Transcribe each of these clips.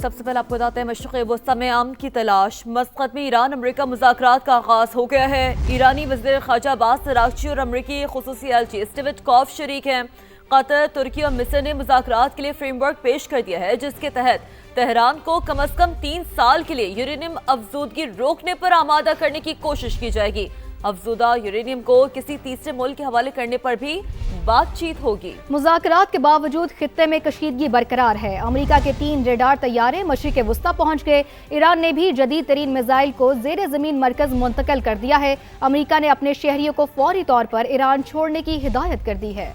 सबसे पहले आपको बताते हैं मशरिक़ वस्ता में अमन की तलाश। मस्कत में ईरान अमेरिका मुज़ाकरात का आगाज हो गया है। ईरानी वज़ीर ख़ारजा अब्बास अराग़ची और अमेरिकी ख़ुसूसी एलची स्टीव विटकॉफ़ शरीक हैं। कतर, तुर्की और मिस्र ने मुज़ाकरात के लिए फ्रेमवर्क पेश कर दिया है, जिसके तहत तेहरान को कम अज़ कम 3 साल के लिए यूरेनियम अफजूदगी रोकने पर आमादा करने की कोशिश की जाएगी। अफजूदा यूरेनियम को किसी तीसरे मुल्क के हवाले करने पर भी बातचीत होगी। मुज़ाकरात के बावजूद खित्ते में कशीदगी बरकरार है। अमेरिका के 3 रेडार तैयारे मशरिक़ वस्ता पहुंच गए। ईरान ने भी जदीद तरीन मिसाइल को ज़ेर ज़मीन मरकज़ मुंतकिल कर दिया है। अमेरिका ने अपने शहरियों को फौरी तौर पर ईरान छोड़ने की हिदायत कर दी है।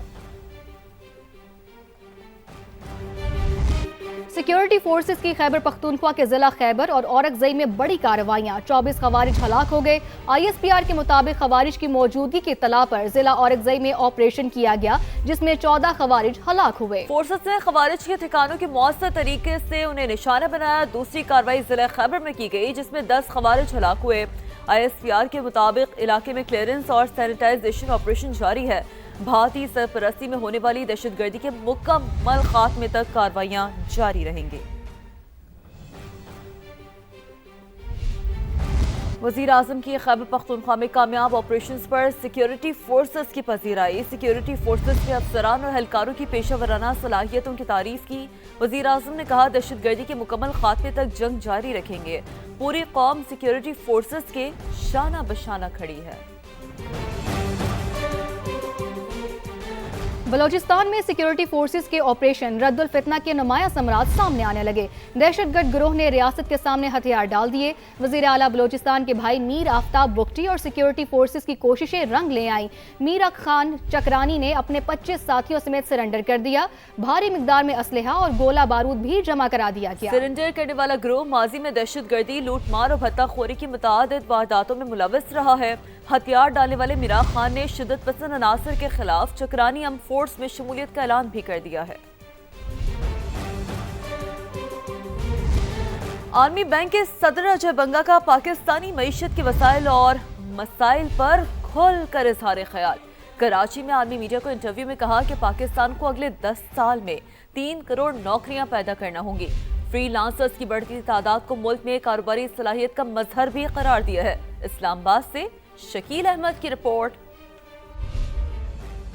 सिक्योरिटी फोर्सेस की खैबर पख्तूनख्वा के जिला खैबर और औरकजई में बड़ी कार्रवाइयां। 24 खवारिज हलाक हो गए। ISPR के मुताबिक खवारिज की मौजूदगी की इत्तला पर जिला औरकजई में ऑपरेशन किया गया, जिसमें 14 खवारिज हलाक हुए। फोर्सेस ने खवारिज के ठिकानों के मौसर तरीके से उन्हें निशाना बनाया। दूसरी कार्रवाई जिला खैबर में की गई, जिसमें 10 खवारिज हलाक हुए। ISPR के मुताबिक इलाके में क्लियरेंस और सैनिटाइजेशन ऑपरेशन जारी है। भारतीय सरपरस्ती में होने वाली दहशतगर्दी के मुकम्मल खात्मे तक कार्रवाइयां जारी रहेंगी। वज़ीर आज़म की खैबर पख्तूनख्वा में कामयाब ऑपरेशंस पर सिक्योरिटी फोर्सेस की पजीराई। सिक्योरिटी फोर्सेस के अफसरान और एहलकारों की पेशा वराना सलाहियतों की तारीफ की। वज़ीर आज़म ने कहा, दहशतगर्दी के मुकम्मल खात्मे तक जंग जारी रखेंगे। पूरी कौम सिक्योरिटी फोर्सेस के शाना बशाना खड़ी है। बलोचिस्तान में सिक्योरिटी फोर्सेस के ऑपरेशन रद्दुल फितना के नुमाया समरात सामने आने लगे। दहशतगर्द गिरोह ने रियासत के सामने हथियार डाल दिए। वज़ीर आला बलोचिस्तान के भाई मीर आफ्ताब बुख्टी और सिक्योरिटी फोर्सेस की कोशिशें रंग ले आई। मीर अक खान चक्रानी ने अपने 25 साथियों समेत सरेंडर कर दिया। भारी मिकदार में असलहा और गोला बारूद भी जमा करा दिया गया। सरेंडर करने वाला गिरोह माजी में दहशतगर्दी, लूटमार और भत्ताखोरी की मुतादिद वारदातों में मुलव्वस रहा है। हथियार डालने वाले मीरा खान ने शिद्दत पसंद अनासर के खिलाफ चक्रानी अम फोर्स में शमूलियत का ऐलान भी कर दिया है। आर्मी बैंक के सदर अजय बंगा का पाकिस्तानी मईशत के वसाइल और मसाइल पर खुल कर इजहार ख्याल। कराची में आर्मी मीडिया को इंटरव्यू में कहा कि पाकिस्तान को अगले 10 साल में 3 करोड़ नौकरियां पैदा करना होंगी। फ्रीलांसर्स की बढ़ती तादाद को मुल्क में कारोबारी सलाहियत का मजहर भी करार दिया है। इस्लामाबाद से शकील अहमद की रिपोर्ट।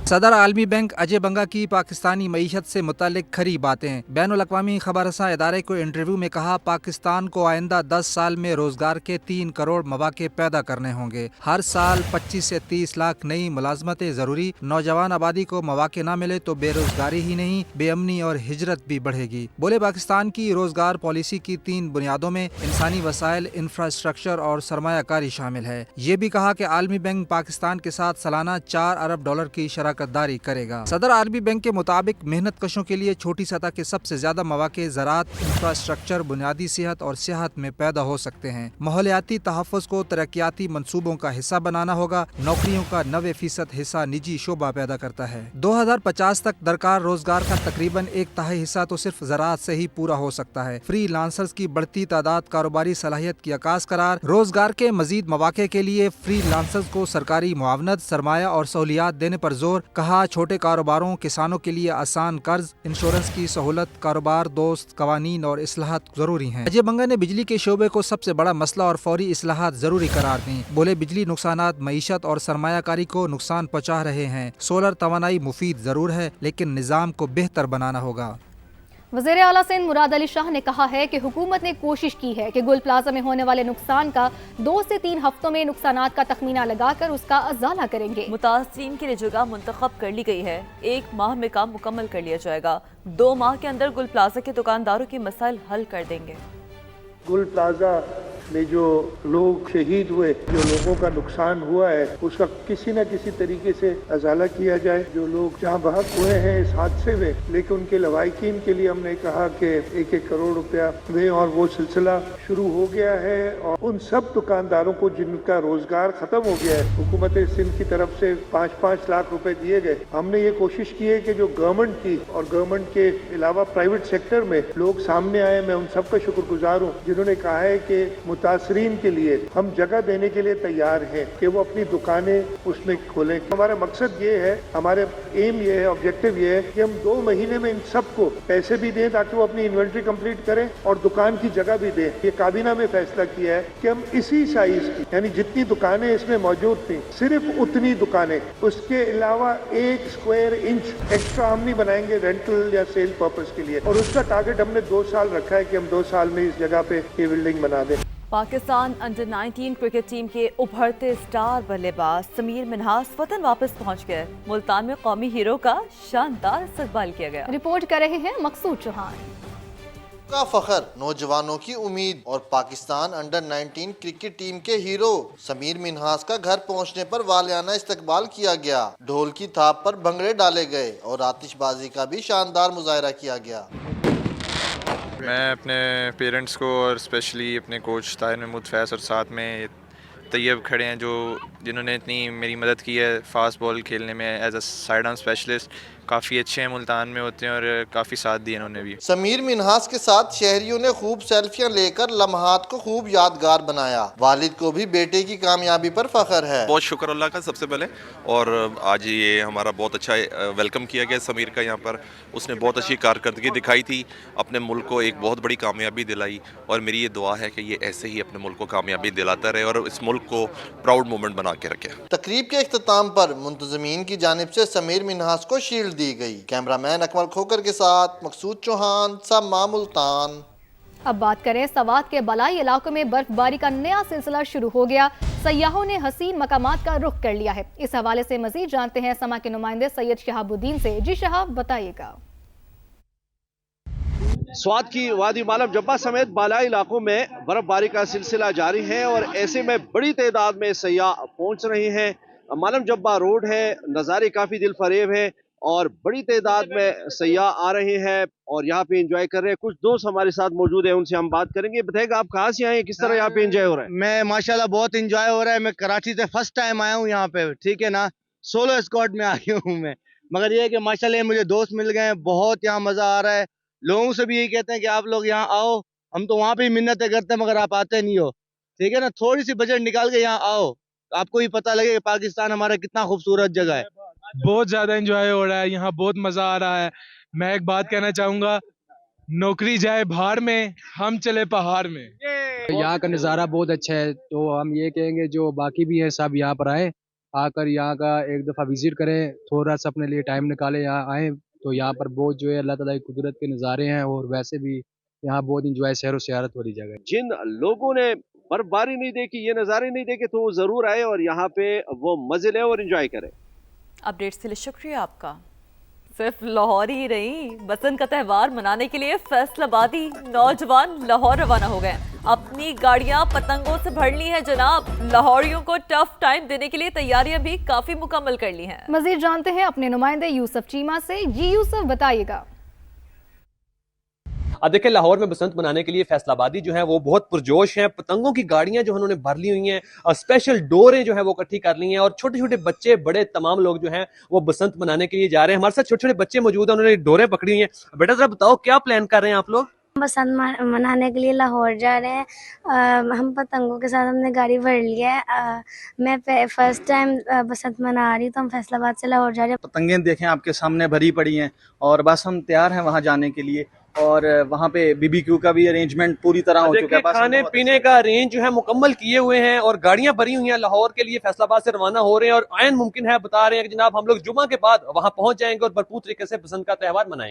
सदर आलमी बैंक अजय बंगा की पाकिस्तानी मईशत से मुतालिक खरी बातें। बैनुल अक़वामी खबरसां इदारे को इंटरव्यू में कहा, पाकिस्तान को आइंदा 10 साल में रोजगार के 3 करोड़ मौके पैदा करने होंगे। हर साल 25 से 30 लाख नई मुलाजमतें जरूरी। नौजवान आबादी को मौके न मिले तो बेरोजगारी ही नहीं, बेअमनी और हिजरत भी बढ़ेगी। बोले, पाकिस्तान की रोजगार पॉलिसी की 3 बुनियादों में इंसानी वसाइल, इंफ्रास्ट्रक्चर और सरमायाकारी शामिल है। ये भी कहा कि आलमी बैंक पाकिस्तान के साथ सालाना $4 अरब की शराकतदारी करेगा। सदर आरबी बैंक के मुताबिक मेहनत कशों के लिए छोटी सतह के सबसे ज्यादा मौके ज़राअत, इंफ्रास्ट्रक्चर, बुनियादी सेहत और सेहत में पैदा हो सकते हैं। माहौलियाती तहफ़्फ़ुज़ को तरक्याती मंसूबों का हिस्सा बनाना होगा। नौकरियों का 90% हिस्सा निजी शोबा पैदा करता है। 2050 तक दरकार रोजगार का तकरीबन 1/3 हिस्सा तो सिर्फ ज़राअत से ही पूरा हो सकता है। फ्री लांसर्स की बढ़ती तादाद कारोबारी सलाहियत की अक्कास करार। रोजगार के मजीद मौके के लिए फ्री लांसर्स को सरकारी मुआवनत, सरमाया और सहूलियात देने पर जोर। कहा, छोटे कारोबारों, किसानों के लिए आसान कर्ज, इंश्योरेंस की सहूलत, कारोबार दोस्त कवानीन और इस्लाहात जरूरी हैं। अजय बंगा ने बिजली के शोबे को सबसे बड़ा मसला और फौरी इस्लाहात जरूरी करार दी। बोले, बिजली नुकसानात मईशत और सरमायाकारी को नुकसान पहुँचा रहे हैं। सोलर तवानाई मुफीद जरूर है, लेकिन निज़ाम को बेहतर बनाना होगा। वज़ीर आला सिंध मुराद अली शाह ने कहा है कि हुकूमत ने कोशिश की है कि गुल प्लाजा में होने वाले नुकसान का 2 से 3 हफ्तों में नुकसानात का तखमीना लगाकर उसका अजाला करेंगे। मुतासिरीन के लिए जगह मुंतखब कर ली गई है। 1 माह में काम मुकम्मल कर लिया जाएगा। 2 माह के अंदर गुल प्लाजा के दुकानदारों के मसाइल हल कर देंगे। गुल प्लाजा में जो लोग शहीद हुए, जो लोगों का नुकसान हुआ है, उसका किसी न किसी तरीके से अजाला किया जाए। जो लोग जहाँ बहक हुए हैं इस हादसे में, लेकिन उनके लवाहिकीन के लिए हमने कहा कि 1-1 करोड़ रुपया दें और वो सिलसिला शुरू हो गया है। और उन सब दुकानदारों को जिनका रोजगार खत्म हो गया है, हुकूमत सिंध की तरफ से 5-5 लाख रुपए दिए गए। हमने ये कोशिश की है कि जो गवर्नमेंट की और गवर्नमेंट के अलावा प्राइवेट सेक्टर में लोग सामने आए, मैं उन सबका शुक्रगुजार हूँ जिन्होंने कहा है कि मुतासरीन के लिए हम जगह देने के लिए तैयार हैं कि वो अपनी दुकानें उसमें खोलें। हमारा मकसद ये है, हमारे एम ये है, ऑब्जेक्टिव ये है कि हम 2 महीने में इन सबको पैसे भी दें ताकि वो अपनी इन्वेंट्री कंप्लीट करें और दुकान की जगह भी दें। ये काबीना में फैसला किया है कि हम इसी साइज की, यानी जितनी दुकानें इसमें मौजूद थी सिर्फ उतनी दुकानें, उसके अलावा 1 स्क्वायर इंच एक्स्ट्रा हम नहीं बनाएंगे रेंटल या सेल पर्पस के लिए। और उसका टारगेट हमने 2 साल रखा है कि हम 2 साल में इस जगह पे ये बिल्डिंग बना दें। पाकिस्तान अंडर 19 क्रिकेट टीम के उभरते स्टार बल्लेबाज समीर मिन्हास वतन वापस पहुंच गए। मुल्तान में कौमी हीरो का शानदार इस्तकबाल किया गया। रिपोर्ट कर रहे हैं मकसूद चौहान। का फखर, नौजवानों की उम्मीद और पाकिस्तान अंडर 19 क्रिकेट टीम के हीरो समीर मिन्हास का घर पहुंचने पर वालियाना इस्तकबाल किया गया। ढोल की थाप पर भंगड़े डाले गए और आतिशबाजी का भी शानदार मुजाहरा किया गया। मैं अपने पेरेंट्स को और स्पेशली अपने कोच ताहिर महमूद फैज़ और साथ में तैयब खड़े हैं जिन्होंने इतनी मेरी मदद की है फास्ट बॉल खेलने में। As a side arm specialist काफ़ी अच्छे हैं, मुल्तान में होते हैं और काफ़ी साथ दिए इन्होंने भी। समीर मिन्हास के साथ शहरियों ने खूब सेल्फियां लेकर लम्हात को खूब यादगार बनाया। वालिद को भी बेटे की कामयाबी पर फख्र है। बहुत शुक्र अल्लाह का सबसे पहले, और आज ये हमारा बहुत अच्छा वेलकम किया गया समीर का यहाँ पर। उसने बहुत अच्छी कारकर्दगी दिखाई थी, अपने मुल्क को एक बहुत बड़ी कामयाबी दिलाई और मेरी ये दुआ है कि ये ऐसे ही अपने मुल्क को कामयाबी दिलाता रहे और इस मुल्क को प्राउड मोमेंट बना के रखे। तकरीब के इख्तिताम पर मुंतज़मीन की जानिब से समीर मिन्हास को शील्ड दी गई। कैमरामैन अकमल खोकर के साथ मकसूद चौहान, समा मुल्तान। अब बात करें सवात के बलाई इलाकों में बर्फबारी का नया सिलसिला शुरू हो गया। सयाहों ने हसीन मकामात का रुख कर लिया है। इस हवाले से मजीद जानते हैं समा के नुमाइंदे सैयद शहाबुद्दीन से। जी शहाब, बताइएगा। स्वात की वादी मालम जब्बा समेत बालाई इलाकों में बर्फबारी का सिलसिला जारी है और ऐसे में बड़ी तादाद में सयाह पहुंच रहे हैं। मालम जब्बा रोड है, नज़ारे काफ़ी दिल फरेब है और बड़ी तादाद में सयाह आ रहे हैं और यहाँ पे एंजॉय कर रहे हैं। कुछ दोस्त हमारे साथ मौजूद हैं, उनसे हम बात करेंगे। बताइएगा आप कहाँ से आए हैं, किस तरह यहाँ पे एंजॉय हो रहा है? मैं माशाल्लाह बहुत एंजॉय हो रहा है। मैं कराची से फर्स्ट टाइम आया हूँ यहाँ पे, ठीक है ना। सोलो स्क्वाड में आया हूँ मैं, मगर ये है कि माशाल्लाह मुझे दोस्त मिल गए हैं, बहुत यहाँ मजा आ रहा है। लोगों से भी यही कहते हैं कि आप लोग यहाँ आओ। हम तो वहाँ पे मिन्नतें करते हैं मगर आप आते नहीं हो, ठीक है ना। थोड़ी सी बजट निकाल के यहाँ आओ, आपको भी पता लगे कि पाकिस्तान हमारा कितना खूबसूरत जगह है। बहुत ज्यादा एंजॉय हो रहा है, यहाँ बहुत मजा आ रहा है। मैं एक बात कहना चाहूंगा, नौकरी जाए भाड़ में, हम चले पहाड़ में। यहाँ का नज़ारा बहुत अच्छा है, तो हम ये कहेंगे जो बाकी भी हैं सब यहाँ पर आए, आकर यहाँ का एक दफ़ा विजिट करें, थोड़ा सा अपने लिए टाइम निकालें, यहाँ आए तो यहाँ पर बहुत जो है अल्लाह ताला की कुदरत के नज़ारे हैं और वैसे भी यहाँ बहुत इंजॉय सैर व सियारत वाली जगह है। जिन लोगों ने बर्फबारी नहीं देखी, ये नज़ारे नहीं देखे, तो वो ज़रूर आए और यहाँ पे वो मज़े लें और इंजॉय करें। अपडेट्स के लिए शुक्रिया आपका। सिर्फ लाहौर ही नहीं, बसंत का त्यौहार मनाने के लिए फैसलाबादी नौजवान लाहौर रवाना हो गए। अपनी गाड़ियां पतंगों से भर ली हैं जनाब। लाहौरियों को टफ टाइम देने के लिए तैयारियां भी काफी मुकम्मल कर ली हैं। मजीद जानते हैं अपने नुमाइंदे यूसुफ चीमा से। जी यूसुफ, बताइएगा। देखिए, लाहौर में बसंत मनाने के लिए फैसलाबादी जो है वो बहुत पुरजोश हैं। पतंगों की गाड़ियां जो उन्होंने भर ली हुई हैं, स्पेशल डोरें जो है वो इकट्ठी कर ली हैं और छोटे छोटे बच्चे बड़े तमाम लोग जो हैं वो बसंत मनाने के लिए जा रहे हैं। हमारे साथ छोटे छोटे बच्चे मौजूद हैं, उन्होंने डोरें पकड़ी हुई हैं। बेटा जरा बताओ क्या प्लान कर रहे हैं आप लोग? बसंत मनाने के लिए लाहौर जा रहे हैं। हम पतंगों के साथ हमने गाड़ी भर लिया है। मैं फर्स्ट टाइम बसंत मना रही हूँ, तो हम फैसलाबाद से लाहौर जा रहे हैं। पतंगें देखें आपके सामने भरी पड़ी हैं और बस हम तैयार हैं वहाँ जाने के लिए और वहाँ पे BBQ का भी अरेंजमेंट पूरी तरह हो चुका है। खाने पीने का अरेंज जो है मुकम्मल किए हुए हैं और गाड़ियां भरी हुई हैं। लाहौर के लिए फैसलाबाद से रवाना हो रहे हैं और आयन मुमकिन है बता रहे हैं कि जनाब हम लोग जुमा के बाद वहाँ पहुंच जाएंगे और भरपूर तरीके से बसंत का त्यौहार मनाएंगे।